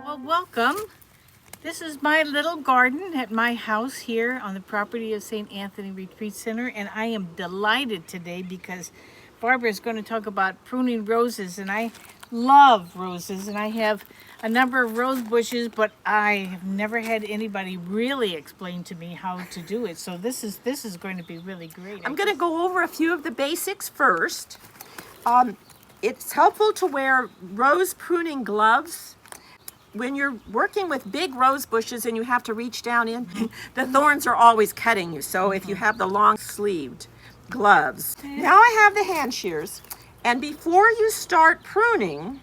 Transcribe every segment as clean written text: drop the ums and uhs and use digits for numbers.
Well, welcome. This is my little garden at my house here on the property of St. Anthony Retreat Center, and I am delighted today because Barbara is going to talk about pruning roses, and I love roses, and I have a number of rose bushes, but I have never had anybody really explain to me how to do it. So this is going to be really great. I'm going to go over a few of the basics first. It's helpful to wear rose pruning gloves. When you're working with big rose bushes and you have to reach down in, the thorns are always cutting you. So if you have the long sleeved gloves. Now I have the hand shears. And before you start pruning,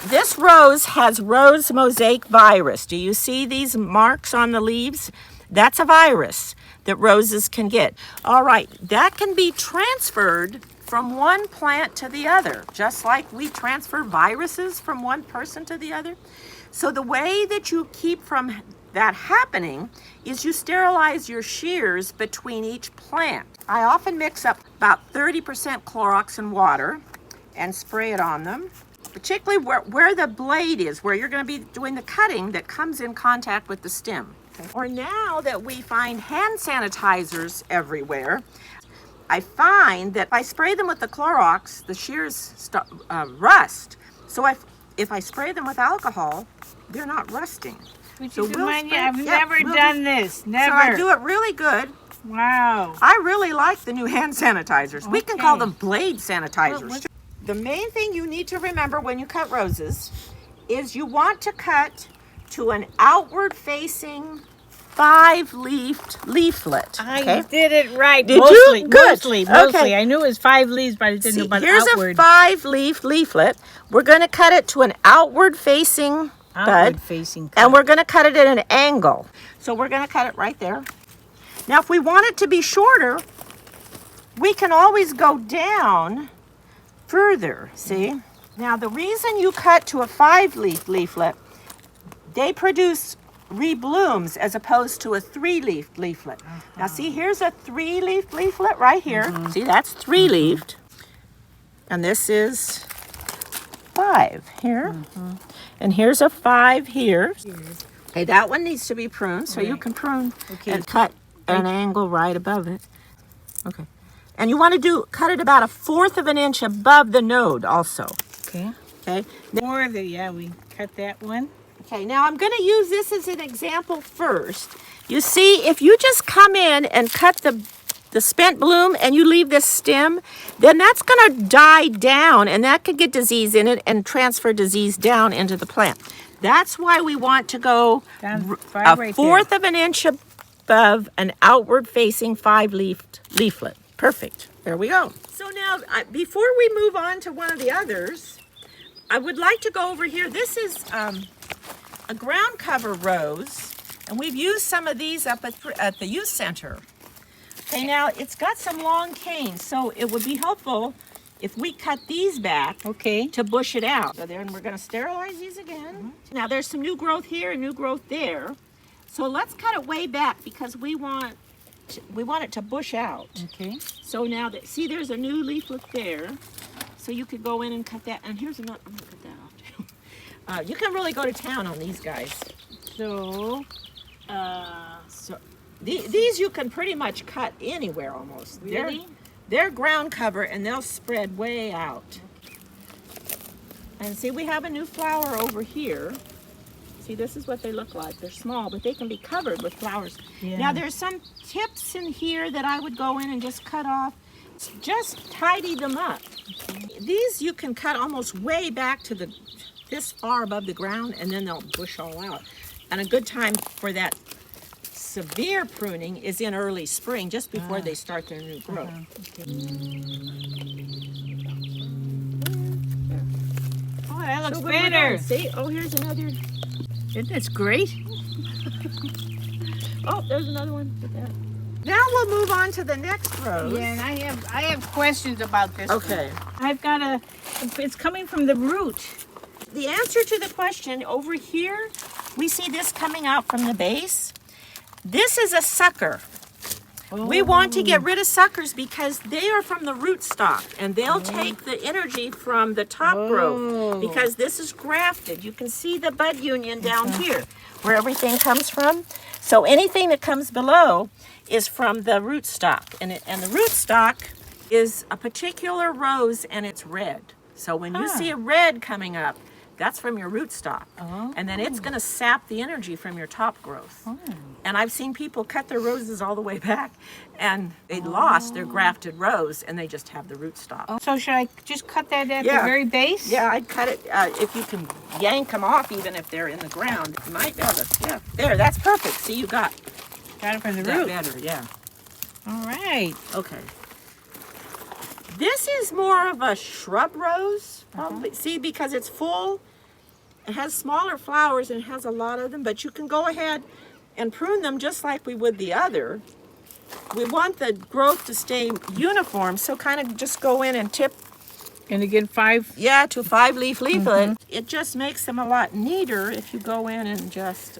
this rose has rose mosaic virus. Do you see these marks on the leaves? That's a virus that roses can get. All right, that can be transferred from one plant to the other, just like we transfer viruses from one person to the other. So the way that you keep from that happening is you sterilize your shears between each plant. I often mix up about 30% Clorox and water and spray it on them, particularly where the blade is, where you're going to be doing the cutting that comes in contact with the stem. Okay. Or now that we find hand sanitizers everywhere, I find that if I spray them with the Clorox, the shears rust. So if I spray them with alcohol, they're not rusting. Would you remind me? I've never done this. Never. So I do it really good. Wow. I really like the new hand sanitizers. Okay. We can call them blade sanitizers. Well, the main thing you need to remember when you cut roses is you want to cut to an outward facing 5-leafed leaflet. Okay? I did it right. Did mostly, you? Good. Mostly. Okay. I knew it was 5 leaves, but I didn't know about here's outward. a 5-leaf leaflet. We're going to cut it to an outward facing bud, facing cut. and we're going to cut it at an angle. So we're going to cut it right there. Now, if we want it to be shorter, we can always go down further, see? Now, the reason you cut to a 5-leaf leaflet, they produce reblooms as opposed to a 3-leaf leaflet. Now, see, here's a 3-leaf leaflet right here. See, that's 3-leafed. And this is 5 here. And here's a 5 here. Okay, that one needs to be pruned, so you can prune and cut an angle right above it. Okay. And you want to cut it about 1/4 of an inch above the node also. Okay. Okay. More of it, yeah, we cut that one. Okay, now I'm going to use this as an example first. You see, if you just come in and cut the spent bloom and you leave this stem, then that's going to die down and that could get disease in it and transfer disease down into the plant. That's why we want to go Down, a right 1/4 of an inch above an outward facing 5-leafed leaflet. Perfect. There we go. So now, before we move on to one of the others, I would like to go over here. This is a ground cover rose, and we've used some of these up at the youth center. Okay, now it's got some long canes, so it would be helpful if we cut these back to bush it out. So then we're going to sterilize these again. Now there's some new growth here and new growth there. So let's cut it way back because we want it to bush out. Okay. So now, see, there's a new leaflet there. So you could go in and cut that. And here's another, I'm going to cut that off too. You can really go to town on these guys. So, these you can pretty much cut anywhere almost. Really? They're ground cover and they'll spread way out. And see, we have a new flower over here. See, this is what they look like. They're small, but they can be covered with flowers. Yeah. Now, there's some tips in here that I would go in and just cut off. Just tidy them up. Okay. These you can cut almost way back to this far above the ground, and then they'll bush all out. And a good time for that severe pruning is in early spring, just before they start their new growth. Oh, that looks better. See? Oh, here's another. Isn't this great? Oh, there's another one. Now we'll move on to the next rose. Yeah, and I have questions about this. Okay. I've got it's coming from the root. The answer to the question over here, we see this coming out from the base. This is a sucker. We want to get rid of suckers because they are from the rootstock and they'll take the energy from the top growth because this is grafted. You can see the bud union down here where everything comes from. So anything that comes below is from the rootstock, and the rootstock is a particular rose and it's red. So when you see a red coming up, that's from your rootstock. And then it's going to sap the energy from your top growth. And I've seen people cut their roses all the way back and they lost their grafted rose and they just have the rootstock. So should I just cut that at the very base? Yeah, I'd cut it. If you can yank them off, even if they're in the ground, you might be able to. Yeah, there, that's perfect. See, you got it from the that root. better, yeah. All right. Okay. This is more of a shrub rose, probably. See, because it's full, it has smaller flowers and it has a lot of them, but you can go ahead and prune them just like we would the other. We want the growth to stay uniform, so kind of just go in and tip. And again, 5? Yeah, to 5-leaf leaflet. It just makes them a lot neater if you go in and just...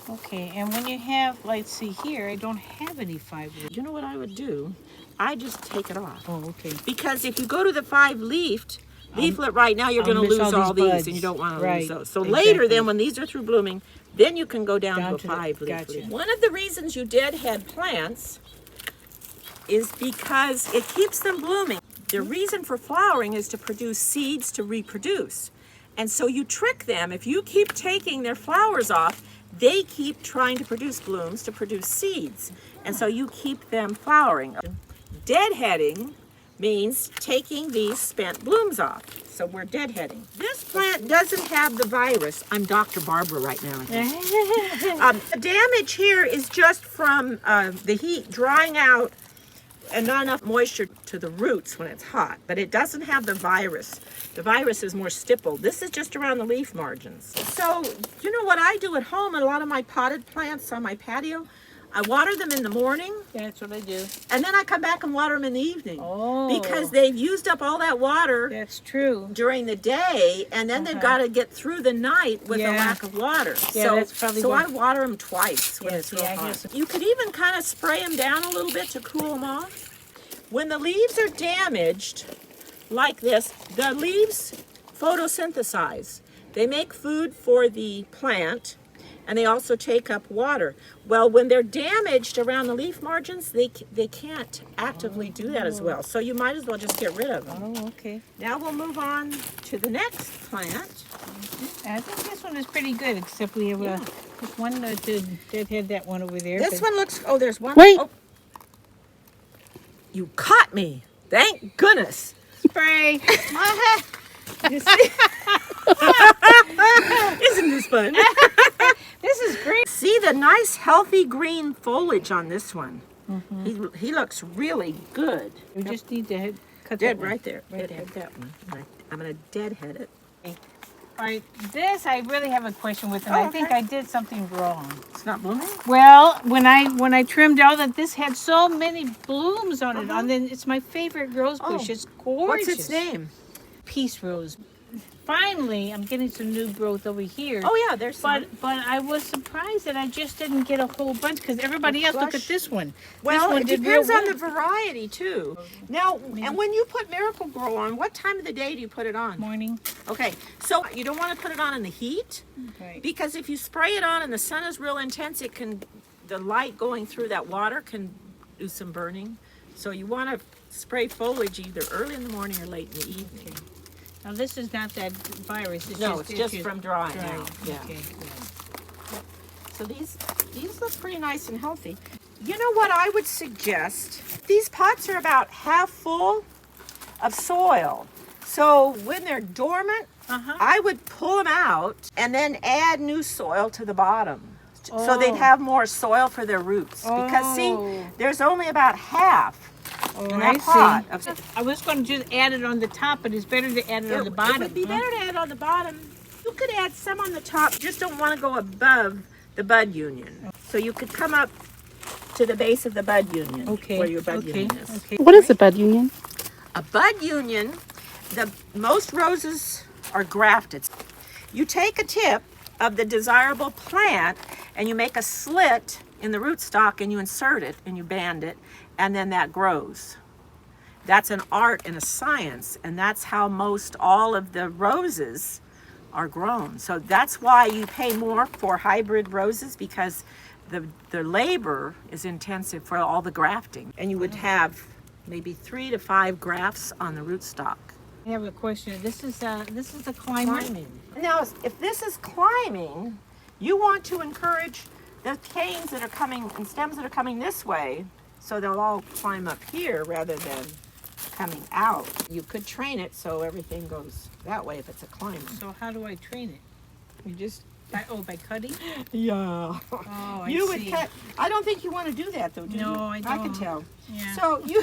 Okay, and when you have, let's see here, I don't have any 5 leaves. You know what I would do? I just take it off. Oh, okay. Because if you go to the 5-leafed leaflet right now, you're going to lose all these, and you don't want to lose those. So later, then, when these are through blooming, then you can go down to a 5-leaf. One of the reasons you deadhead plants is because it keeps them blooming. The reason for flowering is to produce seeds to reproduce. And so you trick them. If you keep taking their flowers off, they keep trying to produce blooms to produce seeds. And so you keep them flowering. Deadheading means taking these spent blooms off. So we're deadheading. This plant doesn't have the virus. I'm Dr. Barbara right now. The damage here is just from the heat drying out and not enough moisture to the roots when it's hot, but it doesn't have the virus. The virus is more stippled. This is just around the leaf margins. So, you know what I do at home, and a lot of my potted plants on my patio, I water them in the morning. Yeah, that's what I do. And then I come back and water them in the evening. Oh. Because they've used up all that water. That's true. During the day, and then they've got to get through the night with a lack of water. Yeah, so that's probably I water them twice when it's real I hot. You could even kind of spray them down a little bit to cool them off. When the leaves are damaged like this, the leaves photosynthesize. They make food for the plant, and they also take up water. Well, when they're damaged around the leaf margins, they can't actively do that as well. So you might as well just get rid of them. Oh, okay. Now we'll move on to the next plant. I think this one is pretty good, except we have just one to deadhead that one over there. This one looks, there's one. Wait. Oh. You caught me. Thank goodness. Spray. You see? Isn't this fun? This is great. See the nice healthy green foliage on this one. He looks really good. We just need to cut Dead that one. right there. Right Deadhead there. that one. I'm going to deadhead it. All right, this I really have a question with, and I think I did something wrong. It's not blooming? Well, when I trimmed all that, this had so many blooms on it. And then it's my favorite rose bush. It's gorgeous. What's its name? Peace rose. Finally, I'm getting some new growth over here. Oh yeah, there's some. But I was surprised that I just didn't get a whole bunch because everybody else, look at this one. Well, this one it did depends real on the well. variety too. Now, and when you put Miracle Grow on, what time of the day do you put it on? Morning. Okay, so you don't want to put it on in the heat, Right. because if you spray it on and the sun is real intense, the light going through that water can do some burning. So you want to spray foliage either early in the morning or late in the evening. Okay. Now this is not that virus. It's No, it's just from drying dry. out. Yeah. Okay. So these look pretty nice and healthy. You know what I would suggest? These pots are about half full of soil. So when they're dormant, I would pull them out and then add new soil to the bottom. So they'd have more soil for their roots. Because see, there's only about half in that pot. I was going to just add it on the top, but it's better to add it on the bottom. It would be better to add on the bottom. You could add some on the top. Just don't want to go above the bud union. So you could come up to the base of the bud union, where your bud union is. Okay. What is a bud union? A bud union, most roses are grafted. You take a tip of the desirable plant, and you make a slit in the rootstock and you insert it and you band it, and then that grows. That's an art and a science, and that's how most all of the roses are grown. So that's why you pay more for hybrid roses, because the labor is intensive for all the grafting. And you would have maybe 3 to 5 grafts on the rootstock. I have a question. This is a climber. Now, if this is climbing, you want to encourage the canes that are coming and stems that are coming this way, so they'll all climb up here rather than coming out. You could train it so everything goes that way if it's a climber. So how do I train it? You just By cutting? yeah. Oh, You I would see. cut. I don't think you want to do that though, do you? No, I I can don't. tell. Yeah. So you.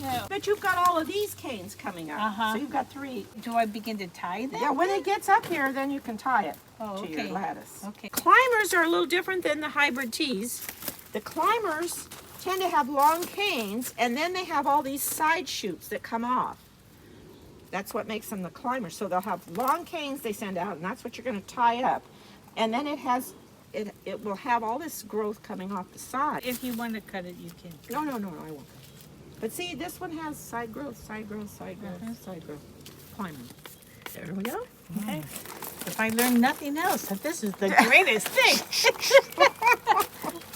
No. But you've got all of these canes coming up. Uh-huh. So you've got 3. Do I begin to tie them? Yeah, when it gets up here, then you can tie it Oh, to okay. your lattice. Okay. Climbers are a little different than the hybrid teas. The climbers tend to have long canes, and then they have all these side shoots that come off. That's what makes them the climbers. So they'll have long canes they send out, and that's what you're going to tie up. And then it will have all this growth coming off the side. If you want to cut it, you can. No, I won't. But see, this one has side growth, side growth, side growth, side growth. Climbing. There we go. Okay. If I learn nothing else, that this is the greatest thing.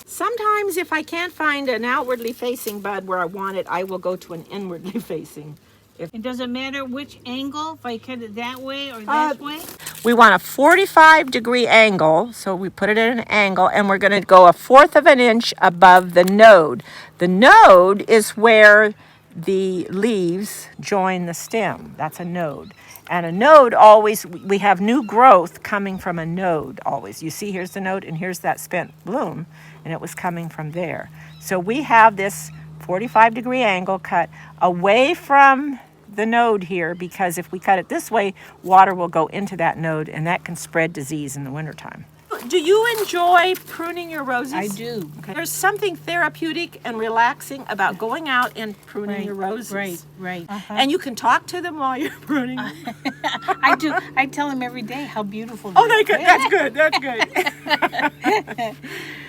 Sometimes if I can't find an outwardly facing bud where I want it, I will go to an inwardly facing. It doesn't matter which angle, if I cut it that way or this way. We want a 45-degree angle, so we put it at an angle, and we're going to go 1/4 of an inch above the node. The node is where the leaves join the stem. That's a node. And a node always, we have new growth coming from a node always. You see, here's the node, and here's that spent bloom, and it was coming from there. So we have this 45-degree angle cut away from the node here, because if we cut it this way, water will go into that node, and that can spread disease in the wintertime. Do you enjoy pruning your roses? I do. Okay. There's something therapeutic and relaxing about going out and pruning your roses. Right. And you can talk to them while you're pruning. I do. I tell them every day how beautiful they Oh, are. that's good. That's good.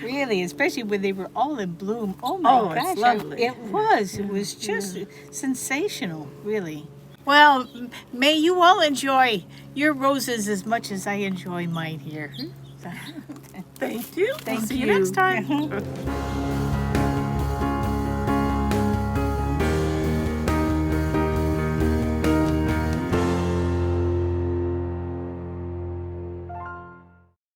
Really, especially when they were all in bloom. Oh my it's gosh. lovely. It was. It was just sensational, really. Well, may you all enjoy your roses as much as I enjoy mine here. Thank you. Thank See you you. next time.